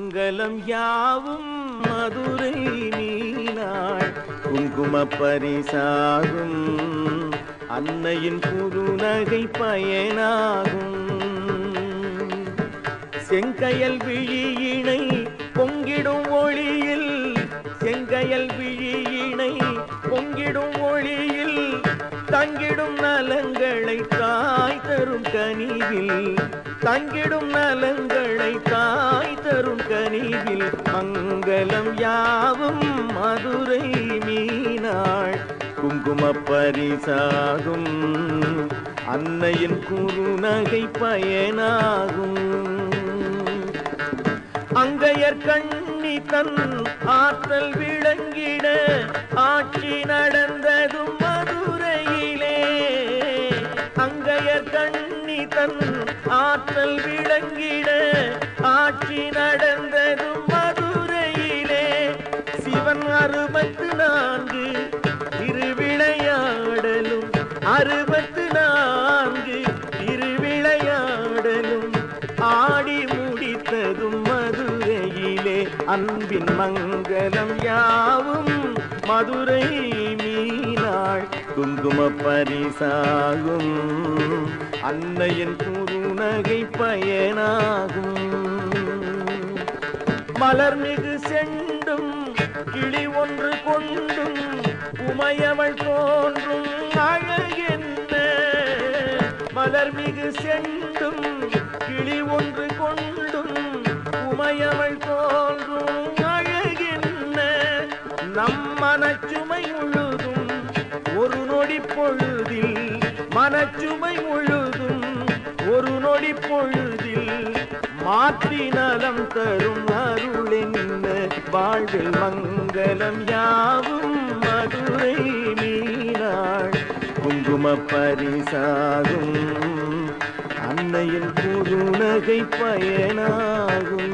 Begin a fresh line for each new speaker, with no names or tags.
மங்களம் யாவும் மதுரை மீனாள் குங்கும பரிசாகும் அன்னையின் குறுநகை பயனாகும் செங்கயல் விழியினை பொங்கிடும் ஒளியில் செங்கயல் விழியினை பொங்கிடும் ஒளியில் தங்கிடும் நலங்களை தாய் தரும் கனிவில் தங்கிடும் நலங்களை தாய் தரும் கனிவில் மங்களம் யாவும் மதுரை மீனாள் குங்கும பரிசாகும் அன்னையின் குறுநகை பயனாகும் அங்கையர் கண்ணி தன் ஆற்றல் விளங்கிட ஆட்சி நடந்ததும் மதுரையிலே அங்கையர் கண்ணி தன் ஆற்றல் விளங்கிட ஆட்சி நடந்ததும் மதுரையிலே சிவன் 64 திருவிளையாடலும் 64 திருவிளையாடலும் ஆடி முடித்ததும் மதுரையிலே அன்பின் மங்களம் யாவும் மதுரை மீனாள் குங்கும பரிசாகும் அன்னையின் குறுநகை பயனாகும் மலர்மிகு செண்டும் கிளி ஒன்று கொண்டும் உமையவள் தோன்றும் அழகென்ன மலர்மிகு செண்டும் கிளி ஒன்று கொண்டும் உமையவள் தோன்றும் அழகென்ன நம் மனச்சுமை முழுதும் ஒரு நொடி பொழுதில் மனச்சுமை முழுதும் ஒரு நொடி பொழுதில் மாற்றி நலம் தரும் அருளென்ன வாழ்வில் மங்களம் யாவும் மதுரை மீனாள் குங்கும பரிசாகும் அன்னையின் குறுநகை பயனாகும்